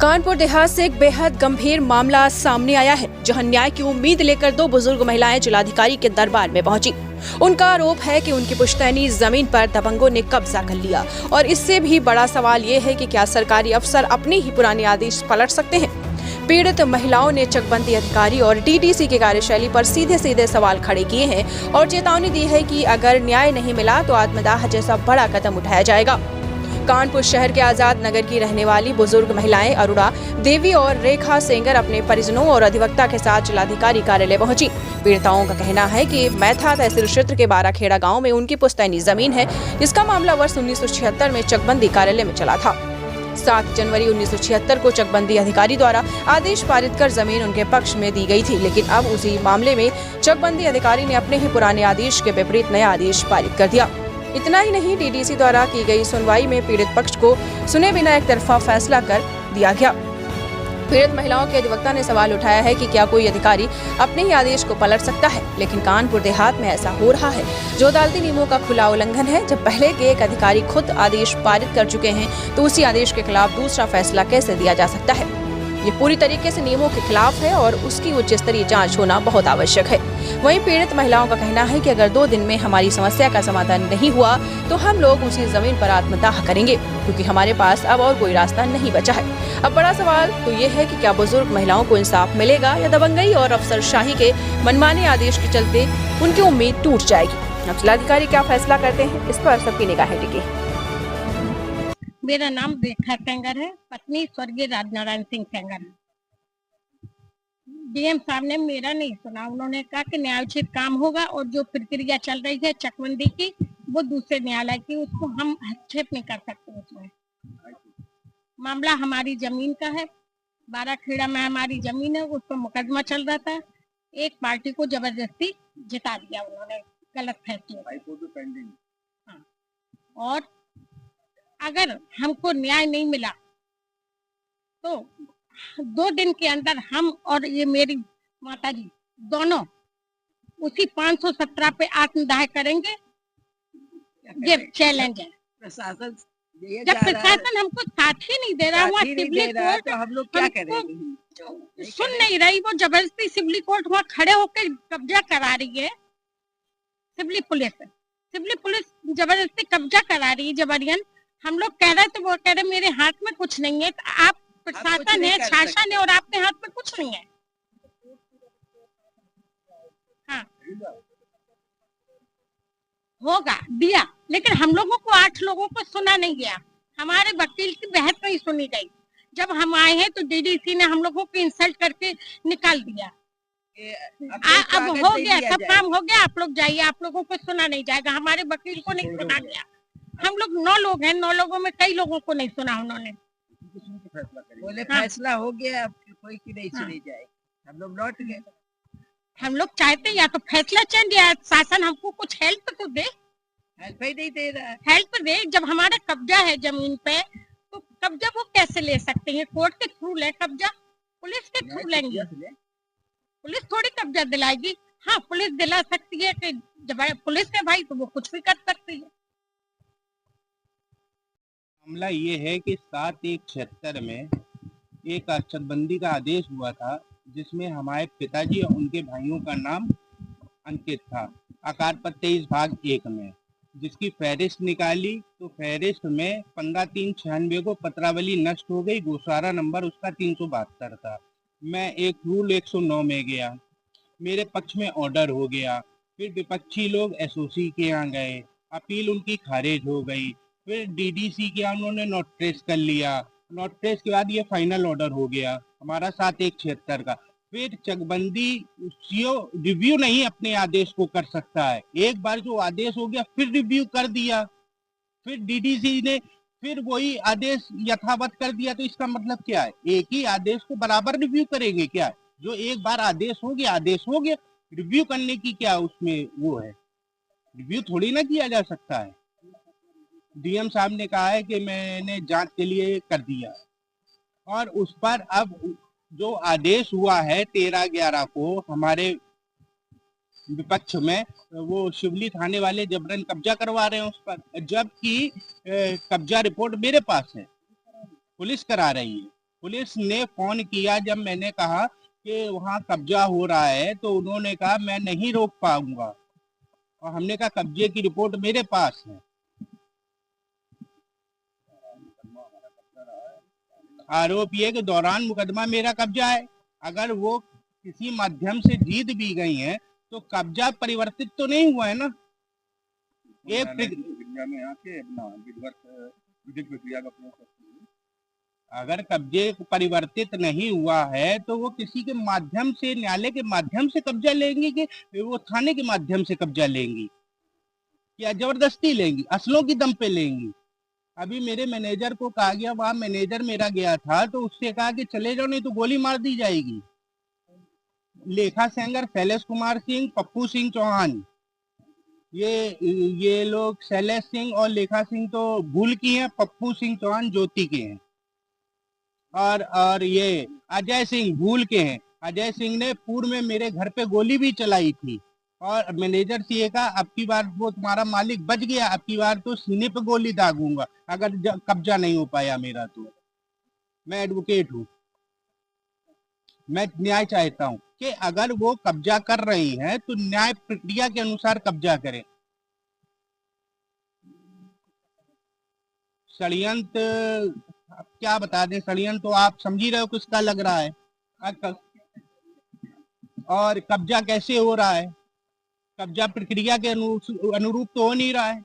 कानपुर देहात से एक बेहद गंभीर मामला सामने आया है, जहां न्याय की उम्मीद लेकर दो बुजुर्ग महिलाएं जिलाधिकारी के दरबार में पहुंची। उनका आरोप है कि उनकी पुश्तैनी जमीन पर दबंगों ने कब्जा कर लिया और इससे भी बड़ा सवाल ये है कि क्या सरकारी अफसर अपने ही पुराने आदेश पलट सकते हैं। पीड़ित महिलाओं ने चकबंदी अधिकारी और डीडीसी की कार्यशैली पर सीधे सीधे सवाल खड़े किए हैं और चेतावनी दी है कि अगर न्याय नहीं मिला तो आत्मदाह जैसा बड़ा कदम उठाया जाएगा। कानपुर शहर के आजाद नगर की रहने वाली बुजुर्ग महिलाएं अरुणा देवी और रेखा सेंगर अपने परिजनों और अधिवक्ता के साथ जिलाधिकारी कार्यालय पहुंची। पीड़िताओं का कहना है कि मैथा तहसील क्षेत्र के बाराखेड़ा गांव में उनकी पुश्तैनी जमीन है, जिसका मामला वर्ष 1976 में चकबंदी कार्यालय में चला था। 7 जनवरी 1976 को चकबंदी अधिकारी द्वारा आदेश पारित कर जमीन उनके पक्ष में दी गई थी, लेकिन अब उसी मामले में चकबंदी अधिकारी ने अपने ही पुराने आदेश के विपरीत नया आदेश पारित कर दिया। इतना ही नहीं, डीडीसी द्वारा की गई सुनवाई में पीड़ित पक्ष को सुने बिना एक तरफा फैसला कर दिया गया। पीड़ित महिलाओं के अधिवक्ता ने सवाल उठाया है कि क्या कोई अधिकारी अपने ही आदेश को पलट सकता है, लेकिन कानपुर देहात में ऐसा हो रहा है, जो अदालती नियमों का खुला उल्लंघन है। जब पहले के एक अधिकारी खुद आदेश पारित कर चुके हैं, तो उसी आदेश के खिलाफ दूसरा फैसला कैसे दिया जा सकता है। ये पूरी तरीके से नियमों के खिलाफ है और उसकी उच्च स्तरीय जांच होना बहुत आवश्यक है। वहीं पीड़ित महिलाओं का कहना है कि अगर 2 दिन में हमारी समस्या का समाधान नहीं हुआ तो हम लोग उसी जमीन पर आत्मदाह करेंगे, क्योंकि हमारे पास अब और कोई रास्ता नहीं बचा है। अब बड़ा सवाल तो ये है कि क्या बुजुर्ग महिलाओं को इंसाफ मिलेगा या दबंगई और अफसरशाही के मनमाने आदेश के चलते उनकी उम्मीद टूट जाएगी। अब जिलाधिकारी क्या फैसला करते हैं, इस पर सबकी निगाहें टिकी। मेरा नाम रेखा सेंगर है, पत्नी स्वर्गीय राजनारायण सिंह सेंगर है। डीएम साहब ने मेरा नहीं सुना, उन्होंने कहा कि न्यायोचित काम होगा और जो प्रक्रिया चल रही है चकबंदी की वो दूसरे न्यायालय की, उसको हम हस्तक्षेप नहीं कर सकते। उसमें मामला हमारी जमीन का है, बाराखेड़ा में हमारी जमीन है, उस पर मुकदमा चल रहा था। एक पार्टी को जबरदस्ती जिता दिया उन्होंने गलत फैसले। हाँ, और अगर हमको न्याय नहीं मिला तो 2 दिन के अंदर हम और ये मेरी माताजी दोनों उसी 517 पे आत्मदाह करेंगे। ये चैलेंज है। प्रशासन जब प्रशासन हमको साथ ही नहीं दे रहा, वहाँ सिविल कोर्ट तो हम लोग क्या करेंगे? सुन नहीं रही, वो जबरदस्ती सिविल कोर्ट वहाँ खड़े होकर कब्जा करा रही है। सिविल पुलिस जबरदस्ती कब्जा करा रही है, जबरियन। हम लोग कह रहे तो वो कह रहे मेरे हाथ में कुछ नहीं है। तो आप प्रशासन है, शासन है और आपके हाथ में कुछ नहीं है। हाँ, होगा दिया, लेकिन हम लोगों को 8 लोगों को सुना नहीं गया। हमारे वकील की बहस नहीं सुनी गई। जब हम आए हैं तो डीडीसी ने हम लोगों को इंसल्ट करके निकाल दिया। अब हो गया, सब काम हो गया, आप लोग जाइए, आप लोगों को सुना नहीं जाएगा। हमारे वकील को नहीं सुना गया। हम लोग 9 लोग हैं, 9 लोगों में कई लोगों को नहीं सुना उन्होंने। बोले फैसला हो गया, अब कोई की नहीं सुनी जाए, हम लोग लौट गए। हम लोग चाहते या तो फैसला चेंज या शासन हमको कुछ हेल्प तो दे। हेल्प ही नहीं दे रहा है। हेल्प दे, जब हमारा कब्जा है जमीन पे तो कब्जा वो कैसे ले सकते हैं? कोर्ट के थ्रू ले कब्जा, पुलिस के थ्रू लेंगे। पुलिस थोड़ी कब्जा दिलाएगी। हाँ, पुलिस दिला सकती है कि जब पुलिस है भाई तो वो कुछ भी कर सकती है। मामला ये है कि 7/1/76 में एक चकबंदी का आदेश हुआ था, जिसमें हमारे पिताजी और उनके भाइयों का नाम अंकित था। आकार पर 23 भाग 1 में, जिसकी फहरिस्त निकाली तो फहरिस्त में 15/3/96 को पत्रावली नष्ट हो गई। गोसारा नंबर उसका 372 था। मैं एक रूल 109 में गया, मेरे पक्ष में ऑर्डर हो गया। फिर विपक्षी लोग एसओसी के यहाँ गए, अपील उनकी खारिज हो गई। फिर डीडीसी के यहाँ उन्होंने नोट ट्रेस कर लिया। नोट ट्रेस के बाद ये फाइनल ऑर्डर हो गया हमारा 7/1/76 का। फिर चकबंदी रिव्यू नहीं अपने आदेश को कर सकता है। एक बार जो आदेश हो गया फिर रिव्यू कर दिया, फिर डीडीसी ने फिर वही आदेश यथावत कर दिया। तो इसका मतलब क्या है? एक ही आदेश को बराबर रिव्यू करेंगे क्या? जो एक बार आदेश हो गया, रिव्यू करने की क्या उसमें वो है? रिव्यू थोड़ी ना किया जा सकता है। डीएम साहब ने कहा है कि मैंने जांच के लिए कर दिया, और उस पर अब जो आदेश हुआ है 13/11 को हमारे विपक्ष में, वो शिवली थाने वाले जबरन कब्जा करवा रहे हैं उस पर, जबकि कब्जा रिपोर्ट मेरे पास है, पुलिस करा रही है। पुलिस ने फोन किया जब मैंने कहा कि वहाँ कब्जा हो रहा है, तो उन्होंने कहा मैं नहीं रोक पाऊंगा, और हमने कहा कब्जे की रिपोर्ट मेरे पास है। आरोप ये के दौरान मुकदमा मेरा कब्जा है। अगर वो किसी माध्यम से जीत भी गई हैं तो कब्जा परिवर्तित तो नहीं हुआ है ना। एक में आके अपना विधिक प्रक्रिया का प्रयोग करती है। अगर कब्जे परिवर्तित नहीं हुआ है तो वो किसी के माध्यम से, न्यायालय के माध्यम से कब्जा लेंगी कि वो थाने के माध्यम से कब्जा लेंगी या जबरदस्ती लेंगी, असलों की दम पे लेंगी। अभी मेरे मैनेजर को कहा गया, वहाँ मैनेजर मेरा गया था तो उससे कहा कि चले जाओ नहीं तो गोली मार दी जाएगी। लेखा सेंगर शैलेश कुमार सिंह, पप्पू सिंह चौहान, ये लोग शैलेश सिंह और लेखा सिंह तो भूल की हैं, पप्पू सिंह चौहान ज्योति के हैं, और ये अजय सिंह भूल के हैं। अजय सिंह ने पूर्व में मेरे घर पे गोली भी चलाई थी, और मैनेजर से ये कहा अब की बार वो तुम्हारा मालिक बच गया, अब की बार तो सीने पे गोली दागूंगा अगर कब्जा नहीं हो पाया मेरा। तो मैं एडवोकेट हूँ, मैं न्याय चाहता हूँ कि अगर वो कब्जा कर रही हैं तो न्याय प्रक्रिया के अनुसार कब्जा करें। षड्यंत्र क्या बता दें, षड्यंत्र तो आप समझ ही रहे हो किसका लग रहा है, और कब्जा कैसे हो रहा है, कब्जा प्रक्रिया के अनुरूप तो हो नहीं रहा है।